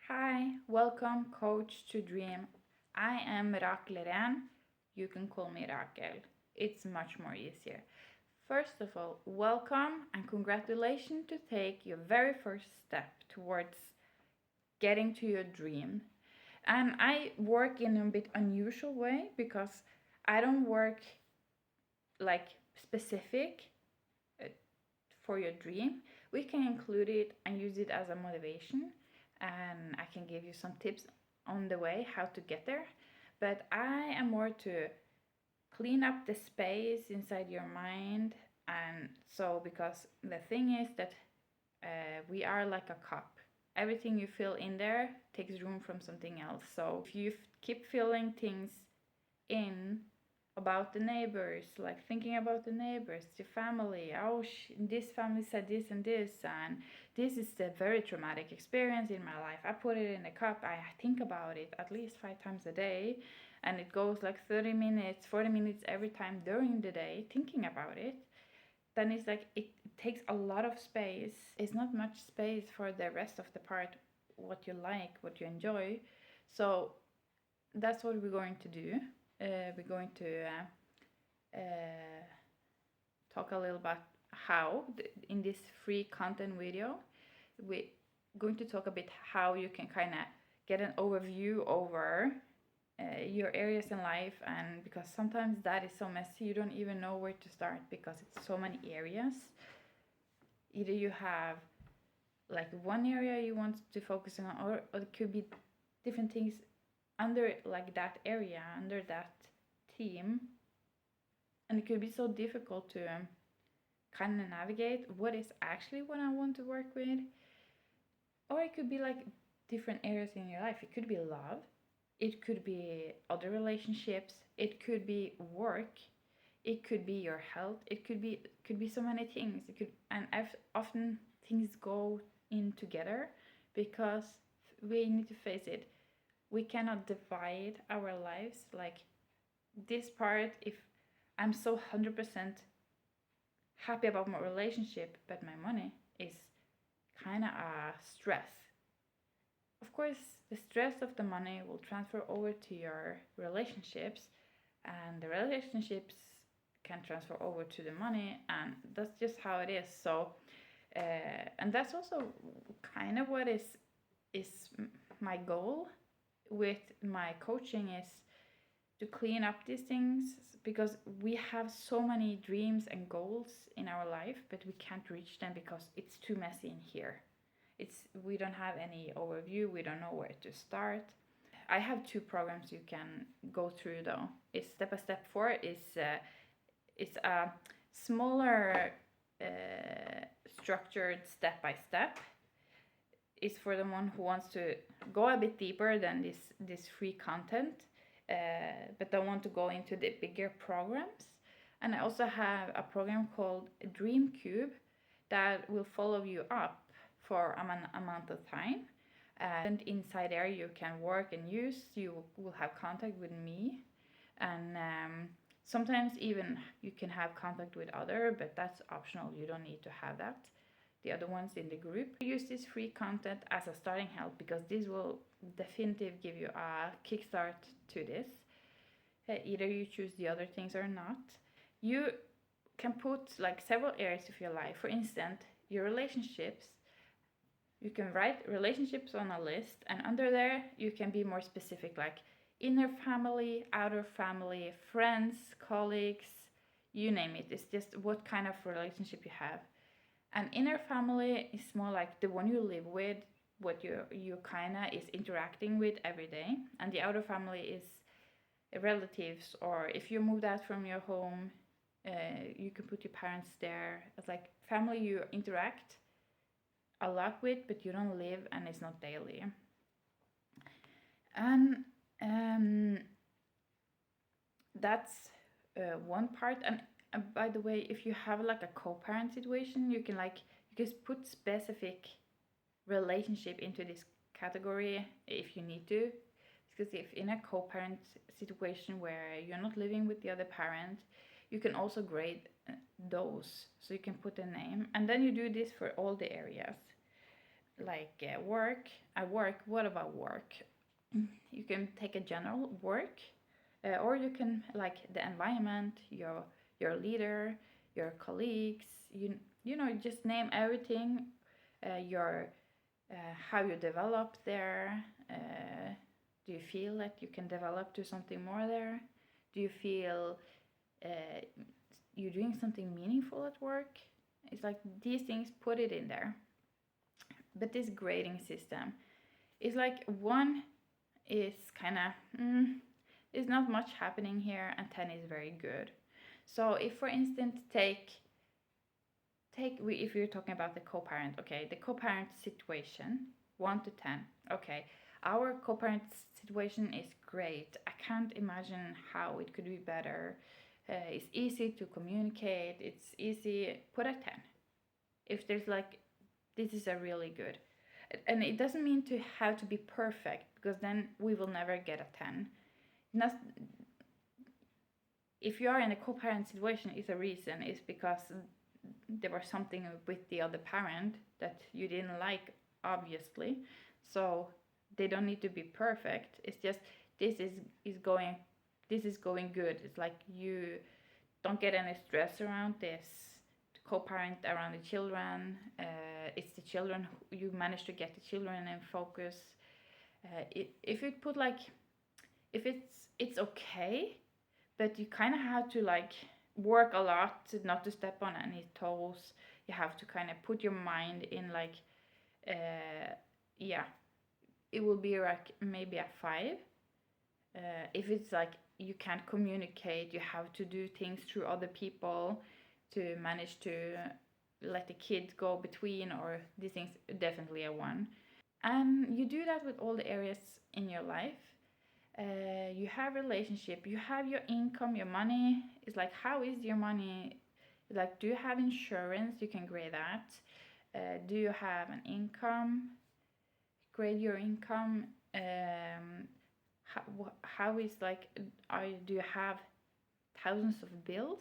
Hi, welcome Coach to Dream. I am Rakel-Iren. You can call me Rakel. It's much more easier. First of all, welcome and congratulations to take your very first step towards getting to your dream. And I work in a bit unusual way because I don't work like specific uh, for your dream. We can include it and use it as a motivation, and I can give you some tips on the way how to get there. But I am more to clean up the space inside your mind. And so, because the thing is that we are like a cup. Everything you fill in there takes room from something else. So if you keep filling things in about the neighbors, like thinking about the neighbors, the family. Oh, this family said this and this, and this is a very traumatic experience in my life. I put it in a cup. I think about it at least 5 times a day, and it goes like 30 minutes, 40 minutes every time during the day thinking about it. Then it's like it takes a lot of space. It's not much space for the rest of the part, what you like, what you enjoy. So that's what we're going to do. We're going to talk a little about how, in this free content video, we're going to talk a bit how you can kind of get an overview over your areas in life. And because sometimes that is so messy, you don't even know where to start because it's so many areas. Either you have like one area you want to focus on, or it could be different things under like that area, under that theme. And it could be so difficult to kind of navigate what is actually what I want to work with. Or it could be like different areas in your life. It could be love, it could be other relationships, it could be work, it could be your health, it could be so many things. It could, and often things go in together because we need to face it. We cannot divide our lives like this part. If I'm so 100% happy about my relationship, but my money is kind of a stress. Of course, the stress of the money will transfer over to your relationships, and the relationships can transfer over to the money, and that's just how it is. So, and that's also kind of what is my goal with my coaching, is to clean up these things, because we have so many dreams and goals in our life, but we can't reach them because it's too messy in here. We don't have any overview, we don't know where to start. I have 2 programs you can go through though. It's step by step 4 is it's a smaller structured step by step. It's for the one who wants to go a bit deeper than this free content, but don't want to go into the bigger programs. And I also have a program called Dream Cube that will follow you up for an amount of time. And inside there you can work and use. You will have contact with me, and sometimes even you can have contact with other, but that's optional. You don't need to have that. The other ones in the group. Use this free content as a starting help, because this will definitively give you a kickstart to this. Either you choose the other things or not. You can put like several areas of your life. For instance, your relationships. You can write relationships on a list, and under there you can be more specific, like inner family, outer family, friends, colleagues, you name it. It's just what kind of relationship you have. An inner family is more like the one you live with, what you kind of is interacting with every day. And the outer family is relatives, or if you moved out from your home, you can put your parents there. It's like family you interact a lot with, but you don't live, and it's not daily. And that's one part. And by the way, if you have like a co-parent situation, you can just put specific relationship into this category if you need to. Because if in a co-parent situation where you're not living with the other parent, you can also grade those, so you can put a name, and then you do this for all the areas. like work. At work, what about work? You can take a general work, or you can like the environment, your leader, your colleagues. You know, just name everything. Your how you develop there. Do you feel that you can develop to something more there? Do you feel uh, you're doing something meaningful at work? It's like these things, put it in there. But this grading system is like one is kind of, there's not much happening here, and 10 is very good. So if, for instance, if you're talking about the co-parent, okay, the co-parent situation, 1 to 10, okay, our co-parent situation is great. I can't imagine how it could be better. It's easy to communicate, it's easy, put a 10. If there's like, this is a really good, and it doesn't mean to have to be perfect, because then we will never get a 10. Not, if you are in a co-parent situation, it's a reason. It's because there was something with the other parent that you didn't like, obviously. So they don't need to be perfect. It's just this is going this is going good. It's like you don't get any stress around this co-parent around the children. It's the children, you manage to get the children in focus. If it put like, if it's okay, but you kind of have to like work a lot not to step on any toes. You have to kind of put your mind in like, yeah, it will be like maybe a 5. If it's like you can't communicate, you have to do things through other people to manage to let the kids go between, or these things, definitely a 1. And you do that with all the areas in your life. You have relationship, you have your income, your money. It's like, how is your money? Like, do you have insurance? You can grade that. Do you have an income? Grade your income. How is like, do you have thousands of bills?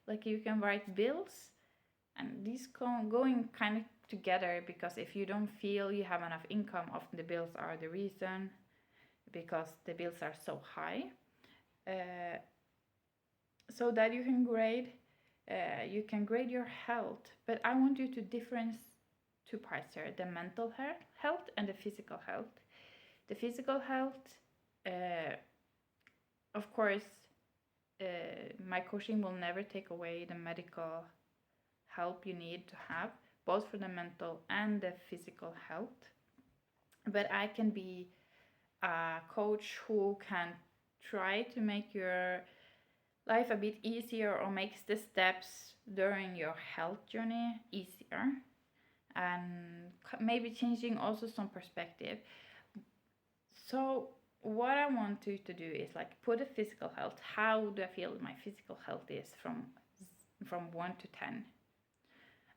Like, you can write bills, and these going kind of together, because if you don't feel you have enough income, often the bills are the reason, because the bills are so high. So that you can grade, your health. But I want you to difference 2 parts here: the mental health and the physical health. The physical health, of course, my coaching will never take away the medical help you need to have, both for the mental and the physical health. But I can be a coach who can try to make your life a bit easier, or makes the steps during your health journey easier, and maybe changing also some perspective. So what I want you to do is like, put a physical health. How do I feel my physical health is from 1 to 10?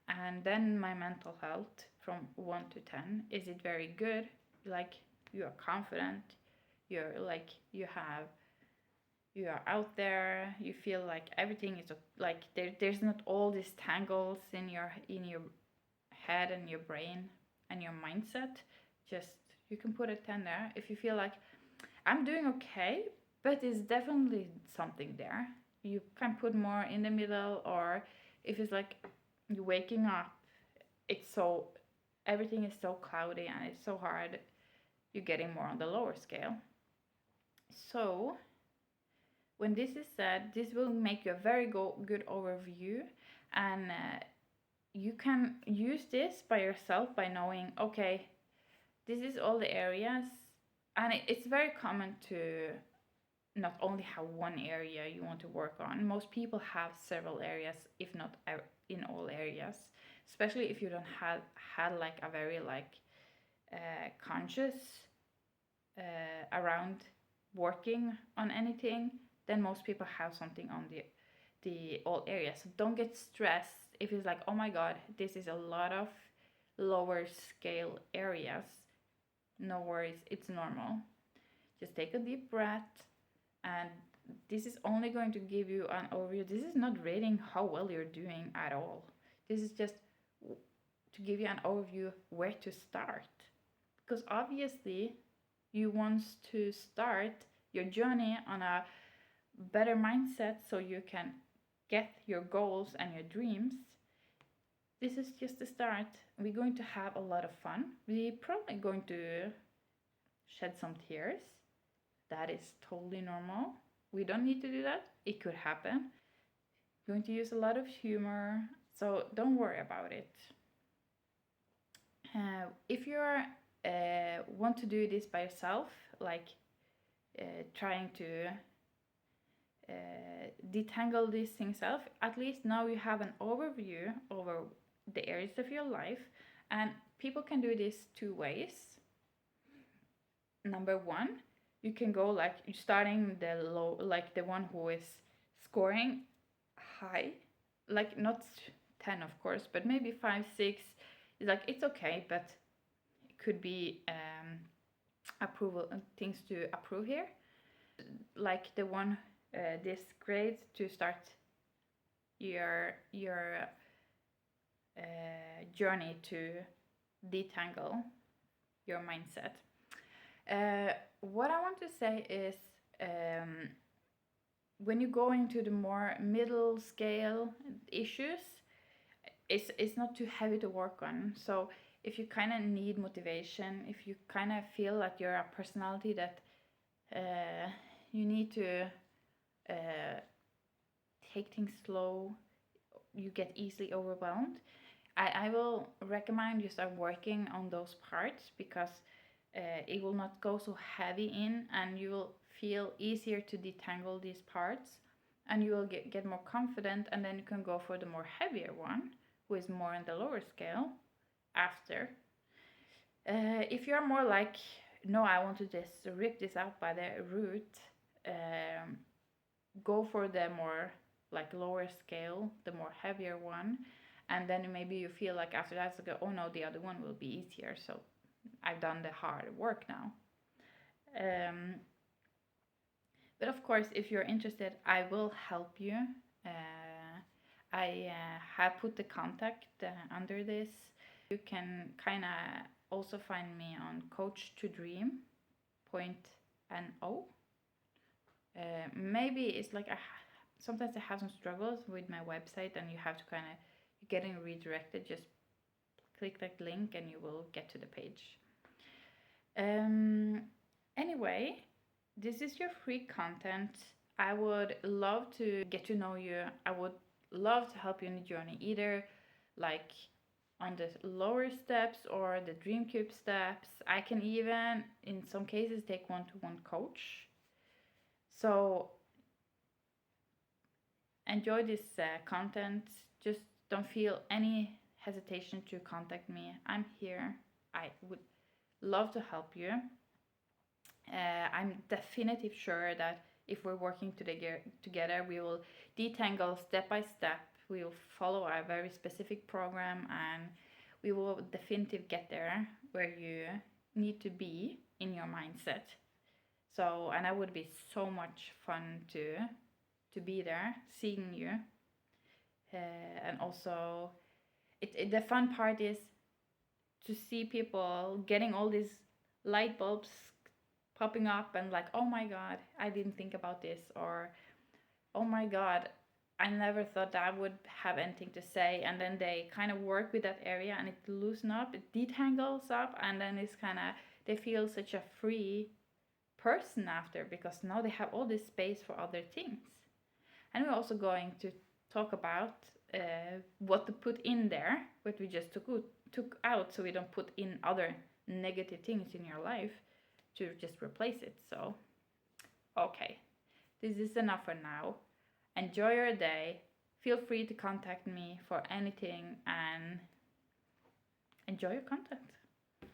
And then my mental health from 1 to 10. Is it very good? Like, you are confident, you're like, you are out there, you feel like everything is like, there's not all these tangles in your head and your brain and your mindset. Just, you can put a 10 there. If you feel like, I'm doing okay, but it's definitely something there, you can put more in the middle. Or if it's like, you're waking up, everything is so cloudy and it's so hard, you're getting more on the lower scale. So when this is said, this will make you a very good overview, and you can use this by yourself, by knowing, okay, this is all the areas. And it's very common to not only have one area you want to work on. Most people have several areas, if not in all areas, especially if you don't have had like a very like conscious around working on anything. Then most people have something on the all areas. So don't get stressed if it's like, oh my god, this is a lot of lower scale areas. No worries, it's normal. Just take a deep breath, and this is only going to give you an overview. This is not rating how well you're doing at all. This is just to give you an overview where to start. Because obviously you want to start your journey on a better mindset so you can get your goals and your dreams. This is just the start. We're going to have a lot of fun. We're probably going to shed some tears. That is totally normal. We don't need to do that. It could happen. We're going to use a lot of humor, so don't worry about it. If you want to do this by yourself, like trying to detangle these things off, at least now you have an overview over the areas of your life, and people can do this two ways. Number one, you can go like starting the low, like the one who is scoring high, like not 10 of course, but maybe 5, 6. Like it's okay, but it could be approval things to approve here, like the one this grade to start your journey to detangle your mindset. What I want to say is when you go into the more middle scale issues, it's not too heavy to work on. So if you kind of need motivation, if you kind of feel that you're a personality that you need to take things slow, you get easily overwhelmed, I will recommend you start working on those parts, because it will not go so heavy in, and you will feel easier to detangle these parts, and you will get more confident, and then you can go for the more heavier one, who is more on the lower scale after. If you're more like, no, I want to just rip this out by the root, go for the more like lower scale, the more heavier one, and then maybe you feel like after that, it's like, oh no, the other one will be easier, so I've done the hard work now. But of course, if you're interested, I will help you. I have put the contact under this. You can kind of also find me on coach2dream.no. Maybe it's like sometimes I have some struggles with my website, and you have to kind of getting redirected. Just click that link and you will get to the page. Anyway, this is your free content. I would love to get to know you. I would love to help you in the journey, either like on the lower steps or the Dream Cube steps. I can even, in some cases, take one-to-one coach. So enjoy this content. Just don't feel any hesitation to contact me. I'm here. I would love to help you. I'm definitively sure that if we're working together, we will detangle step by step. We will follow a very specific program, and we will definitively get there where you need to be in your mindset. So, and that would be so much fun to be there, seeing you. And also, the fun part is to see people getting all these light bulbs popping up, and like, oh my god, I didn't think about this, or oh my god, I never thought that I would have anything to say, and then they kind of work with that area and it loosens up, it detangles up, and then it's kind of, they feel such a free person after, because now they have all this space for other things. And we're also going to talk about what to put in there, what we just took out, so we don't put in other negative things in your life to just replace it. So, okay, this is enough for now. Enjoy your day. Feel free to contact me for anything, and enjoy your content.